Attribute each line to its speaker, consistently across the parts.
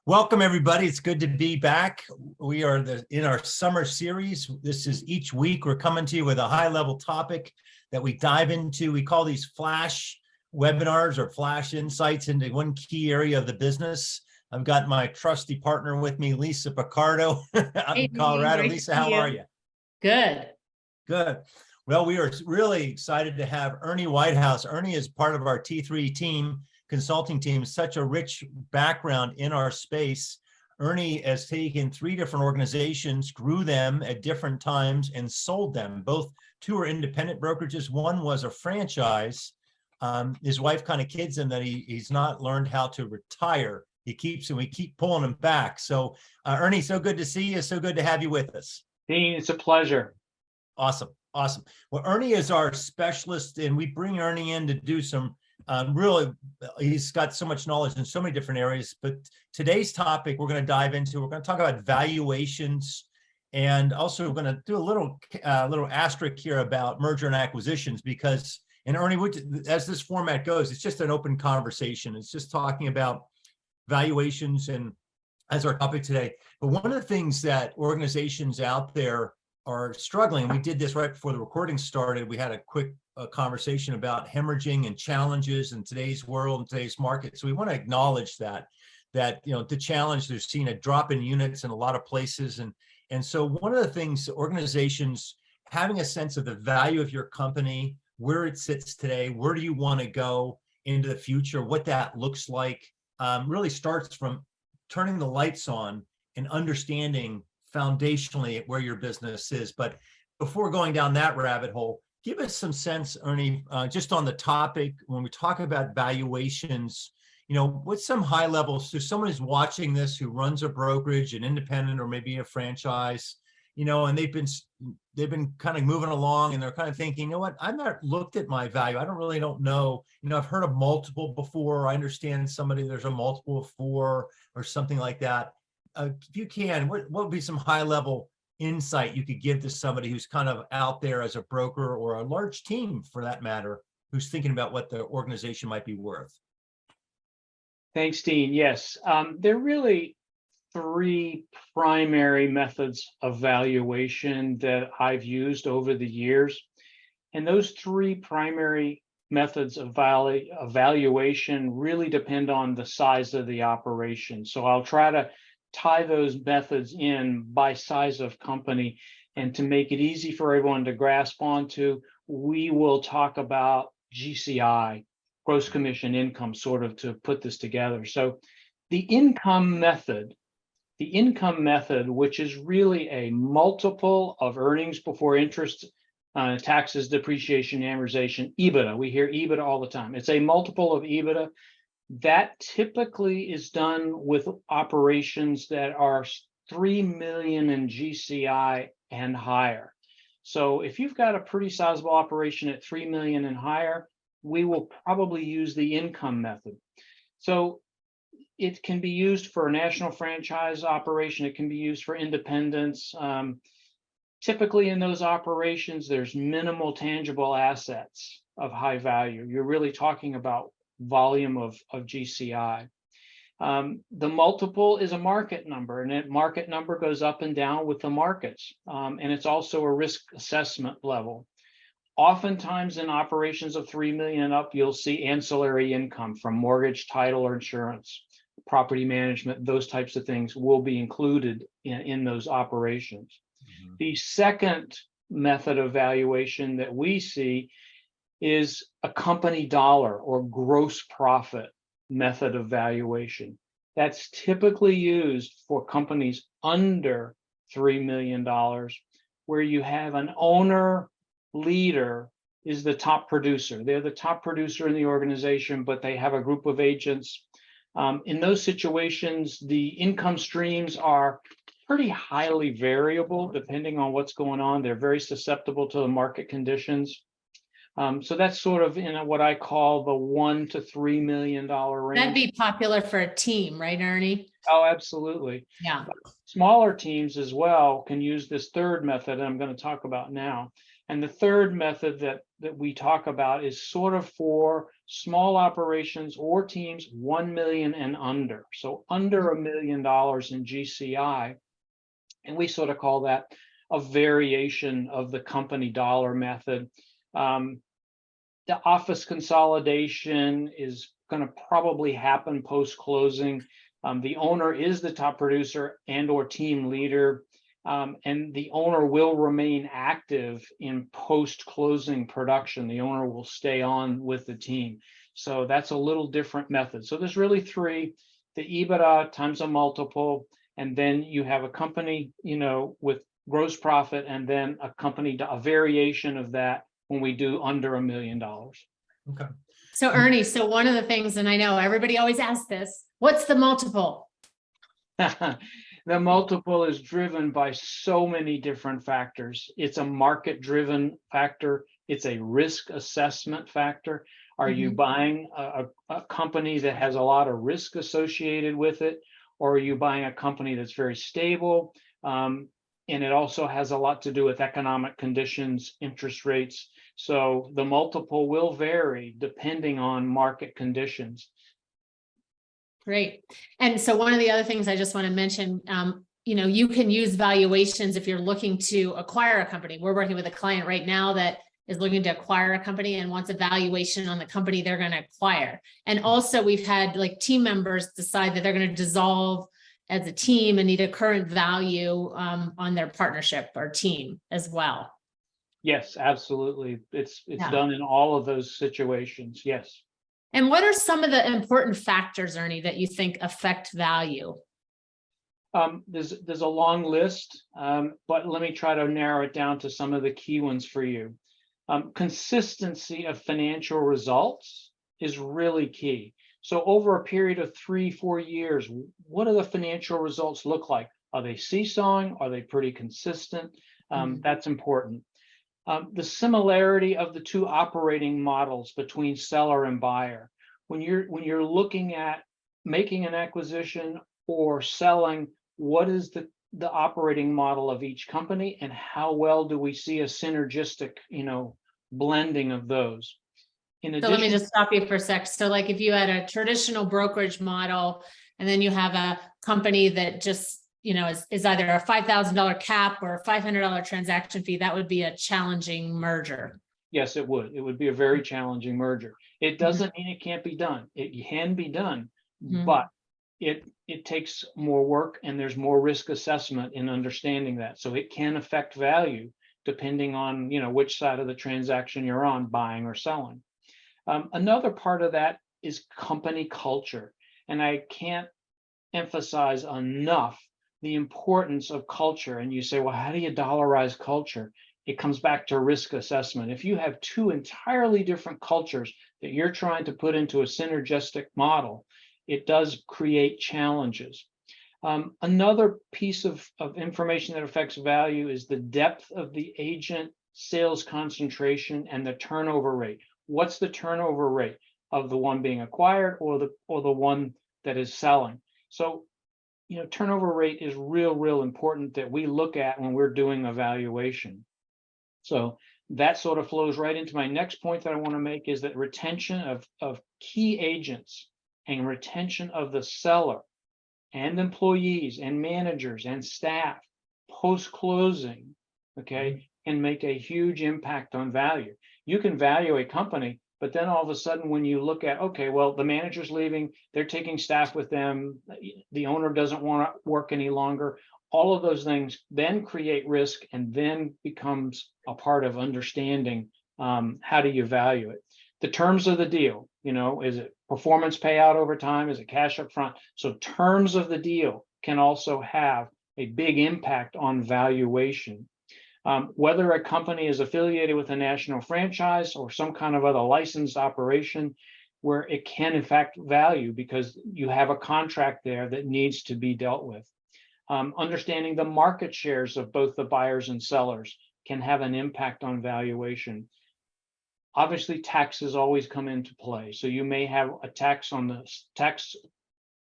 Speaker 1: Welcome, everybody. It's good to be back. We are in our summer series. This is each week we're coming to you with a high-level topic that we dive into. We call these flash webinars or flash insights into one key area of the business. I've got my trusty partner with me, Lisa Piccardo, out in Colorado. Lisa, how are you?
Speaker 2: Good.
Speaker 1: Good. Well, we are really excited to have Ernie Whitehouse. Ernie is part of our T3 team, consulting team, such a rich background in our space. Ernie has taken 3 different organizations, grew them at different times and sold them. Two are independent brokerages. One was a franchise. His wife kind of kids him that he's not learned how to retire. We keep pulling him back. So Ernie, so good to see you. So good to have you with us.
Speaker 3: Dean, it's a pleasure.
Speaker 1: Awesome. Awesome. Well, Ernie is our specialist, and we bring Ernie in to do some he's got so much knowledge in so many different areas. But today's topic we're going to dive into, we're going to talk about valuations, and also we're going to do a little asterisk here about merger and acquisitions, because, and Ernie, as this format goes, it's just an open conversation. It's just talking about valuations and as our topic today. But one of the things that organizations out there are struggling, and we did this right before the recording started, we had a quick conversation about hemorrhaging and challenges in today's world and today's market. So we want to acknowledge that the challenge, they're seeing a drop in units in a lot of places. And so one of the things, organizations having a sense of the value of your company, where it sits today, where do you want to go into the future, what that looks like, really starts from turning the lights on and understanding foundationally where your business is. But before going down that rabbit hole, give us some sense, Ernie, just on the topic, when we talk about valuations, what's some high level, so someone is watching this who runs a brokerage, an independent, or maybe a franchise, and they've been kind of moving along, and they're kind of thinking, you know what, I've not looked at my value. I don't know. I've heard of multiple before. I understand there's a multiple of 4 or something like that. If you can, what would be some high level insight you could give to somebody who's kind of out there as a broker, or a large team for that matter, who's thinking about what the organization might be worth?
Speaker 3: Thanks, Dean. Yes, there are really 3 primary methods of valuation that I've used over the years. And those 3 primary methods of valuation really depend on the size of the operation. So I'll try to tie those methods in by size of company, and to make it easy for everyone to grasp onto, we will talk about GCI, gross commission income, sort of to put this together. So the income method, which is really a multiple of earnings before interest, taxes, depreciation, amortization, EBITDA. We hear EBITDA all the time. It's a multiple of EBITDA. That typically is done with operations that are 3 million in GCI and higher. So if you've got a pretty sizable operation at 3 million and higher, we will probably use the income method. So it can be used for a national franchise operation. It can be used for independents. Typically in those operations, there's minimal tangible assets of high value. You're really talking about volume of GCI. The multiple is a market number, and that market number goes up and down with the markets. And it's also a risk assessment level. Oftentimes in operations of 3 million and up, you'll see ancillary income from mortgage, title, or insurance, property management. Those types of things will be included in those operations. Mm-hmm. The second method of valuation that we see is a company dollar or gross profit method of valuation. That's typically used for companies under $3 million, where you have an owner leader is the top producer. They're the top producer in the organization, but they have a group of agents. In those situations, the income streams are pretty highly variable depending on what's going on. They're very susceptible to the market conditions. So that's sort of in what I call the $1 to $3 million range.
Speaker 2: That'd be popular for a team, right, Ernie?
Speaker 3: Oh, absolutely.
Speaker 2: Yeah.
Speaker 3: Smaller teams as well can use this third method I'm going to talk about now. And the third method that we talk about is sort of for small operations or teams 1 million and under. So under $1 million in GCI. And we sort of call that a variation of the company dollar method. The office consolidation is going to probably happen post-closing. The owner is the top producer and or team leader. And the owner will remain active in post-closing production. The owner will stay on with the team. So that's a little different method. So there's really three: the EBITDA times a multiple, and then you have a company, with gross profit, and then a variation of that when we do under $1 million.
Speaker 1: Okay.
Speaker 2: So Ernie, so one of the things, and I know everybody always asks this, what's the multiple?
Speaker 3: The multiple is driven by so many different factors. It's a market-driven factor. It's a risk assessment factor. Are you buying a company that has a lot of risk associated with it, or are you buying a company that's very stable? And it also has a lot to do with economic conditions, interest rates. So the multiple will vary depending on market conditions.
Speaker 2: Great. And so one of the other things I just want to mention, you can use valuations if you're looking to acquire a company. We're working with a client right now that is looking to acquire a company and wants a valuation on the company they're going to acquire. And also we've had team members decide that they're going to dissolve as a team and need a current value on their partnership or team as well.
Speaker 3: Yes, absolutely. It's done in all of those situations. Yes.
Speaker 2: And what are some of the important factors, Ernie, that you think affect value?
Speaker 3: There's a long list, but let me try to narrow it down to some of the key ones for you. Consistency of financial results is really key. So over a period of 3-4 years, what do the financial results look like? Are they seesawing? Are they pretty consistent? That's important. The similarity of the two operating models between seller and buyer. When you're looking at making an acquisition or selling, what is the operating model of each company, and how well do we see a synergistic, blending of those? In addition,
Speaker 2: so let me just stop you for a sec. So if you had a traditional brokerage model, and then you have a company that just is either a $5,000 cap or a $500 transaction fee, that would be a challenging merger.
Speaker 3: Yes, it would. It would be a very challenging merger. It doesn't mean it can't be done. It can be done, but it takes more work, and there's more risk assessment in understanding that. So it can affect value depending on which side of the transaction you're on, buying or selling. Another part of that is company culture, and I can't emphasize enough the importance of culture. And you say, well, how do you dollarize culture? It comes back to risk assessment. If you have two entirely different cultures that you're trying to put into a synergistic model, it does create challenges. Another piece of information that affects value is the depth of the agent sales concentration and the turnover rate. What's the turnover rate of the one being acquired or the one that is selling? So turnover rate is real important that we look at when we're doing evaluation. So that sort of flows right into my next point that I want to make, is that retention of key agents and retention of the seller and employees and managers and staff post-closing, can make a huge impact on value. You can value a company, but then all of a sudden when you look at, the manager's leaving, they're taking staff with them, the owner doesn't want to work any longer, all of those things then create risk, and then becomes a part of understanding how do you value it. The terms of the deal, is it performance payout over time? Is it cash up front? So terms of the deal can also have a big impact on valuation. Whether a company is affiliated with a national franchise or some kind of other licensed operation, where it can in fact value because you have a contract there that needs to be dealt with. Understanding the market shares of both the buyers and sellers can have an impact on valuation. Obviously, taxes always come into play. So you may have a tax on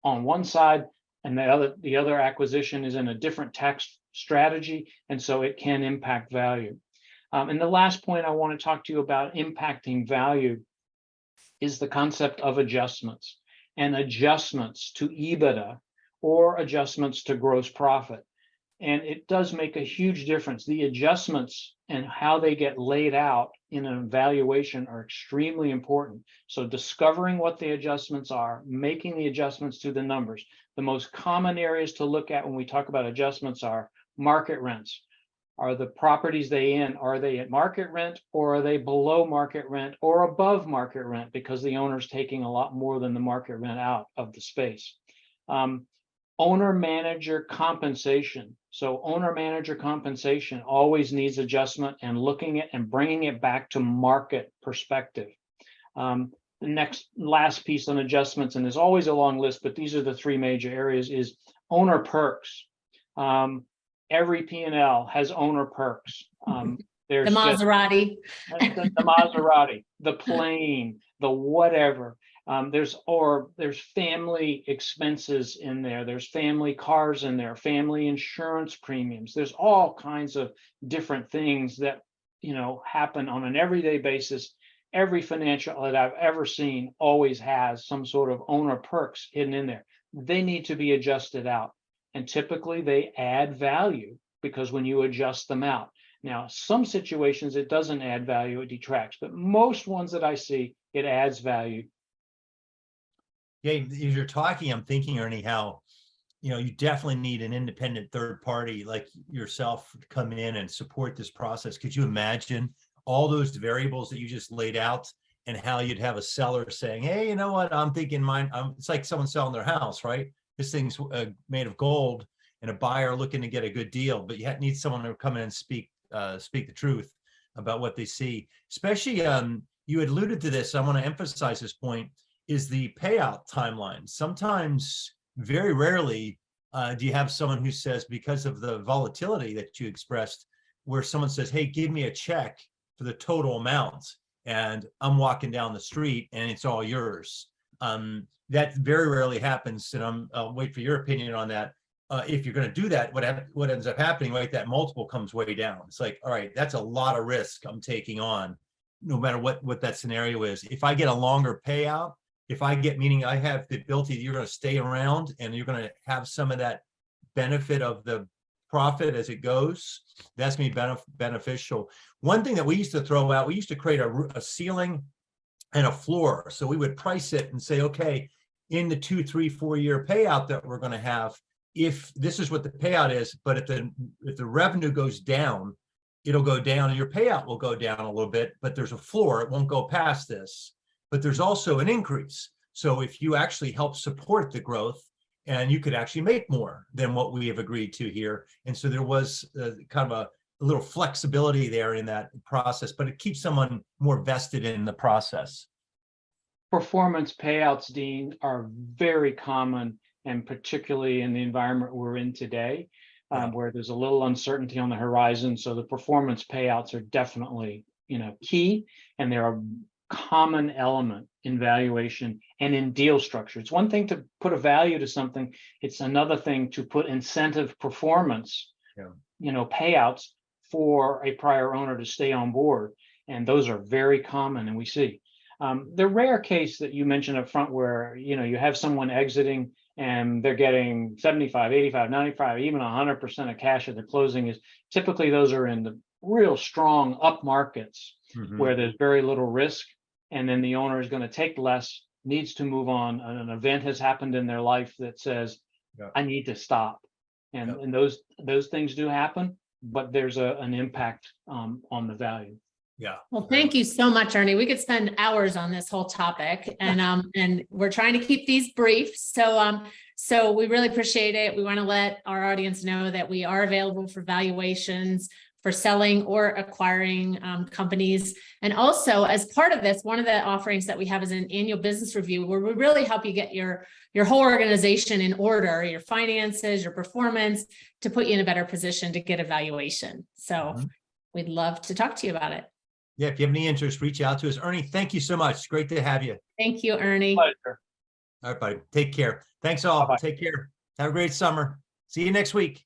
Speaker 3: one side, and the other acquisition is in a different tax strategy, and so it can impact value. And the last point I want to talk to you about impacting value is the concept of adjustments and adjustments to EBITDA or adjustments to gross profit. And it does make a huge difference. The adjustments and how they get laid out in an evaluation are extremely important. So discovering what the adjustments are, making the adjustments to the numbers. The most common areas to look at when we talk about adjustments are market rents. Are the properties are they at market rent, or are they below market rent or above market rent because the owner's taking a lot more than the market rent out of the space? Owner manager compensation. So owner manager compensation always needs adjustment and looking at and bringing it back to market perspective. The last piece on adjustments, and there's always a long list, but these are the three major areas, is owner perks. Every P&L has owner perks. There's
Speaker 2: The Maserati.
Speaker 3: the Maserati, the plane, the whatever. There's family expenses in there. There's family cars in there, family insurance premiums. There's all kinds of different things that, happen on an everyday basis. Every financial that I've ever seen always has some sort of owner perks hidden in there. They need to be adjusted out. And typically they add value because when you adjust them out. Now, some situations it doesn't add value, it detracts, but most ones that I see, it adds value.
Speaker 1: Yeah, as you're talking, I'm thinking, Ernie, how, you definitely need an independent third party like yourself to come in and support this process. Could you imagine all those variables that you just laid out and how you'd have a seller saying, hey, you know what, I'm thinking it's like someone selling their house, right? This thing's made of gold, and a buyer looking to get a good deal, but you need someone to come in and speak the truth about what they see. Especially, you had alluded to this, I want to emphasize this point, is the payout timeline. Sometimes, very rarely, do you have someone who says, because of the volatility that you expressed, where someone says, hey, give me a check for the total amount, and I'm walking down the street and it's all yours. That very rarely happens, and I'll wait for your opinion on that. If you're going to do that, what ends up happening, right? That multiple comes way down. It's like, all right, that's a lot of risk I'm taking on, no matter what that scenario is. If I get a longer payout, meaning I have the ability that you're going to stay around and you're going to have some of that benefit of the profit as it goes, that's going to be beneficial. One thing that we used to throw out, we used to create a ceiling and a floor. So we would price it and say, okay, in the 2, 3, 4 year payout that we're going to have, if this is what the payout is, but if the revenue goes down, it'll go down and your payout will go down a little bit, but there's a floor, it won't go past this, but there's also an increase. So if you actually help support the growth, and you could actually make more than what we have agreed to here. And so there was kind of a little flexibility there in that process, but it keeps someone more vested in the process.
Speaker 3: Performance payouts, Dean, are very common, and particularly in the environment we're in today, where there's a little uncertainty on the horizon. So the performance payouts are definitely, key, and they're a common element in valuation and in deal structure. It's one thing to put a value to something. It's another thing to put incentive performance, payouts for a prior owner to stay on board. And those are very common, and we see. The rare case that you mentioned up front where, you have someone exiting and they're getting 75, 85, 95, even 100% of cash at the closing, is typically those are in the real strong up markets where there's very little risk. And then the owner is going to take less, needs to move on. An event has happened in their life that says, I need to stop. And those things do happen, but there's an impact on the value.
Speaker 1: Yeah.
Speaker 2: Well, thank you so much, Ernie. We could spend hours on this whole topic, and we're trying to keep these brief. So we really appreciate it. We want to let our audience know that we are available for valuations for selling or acquiring companies. And also, as part of this, one of the offerings that we have is an annual business review, where we really help you get your whole organization in order, your finances, your performance, to put you in a better position to get a valuation. So we'd love to talk to you about it.
Speaker 1: Yeah, if you have any interest, reach out to us. Ernie, thank you so much. Great to have you.
Speaker 2: Thank you, Ernie.
Speaker 3: Pleasure.
Speaker 1: All right, buddy. Take care. Thanks all.
Speaker 3: Bye-bye.
Speaker 1: Take care. Have a great summer. See you next week.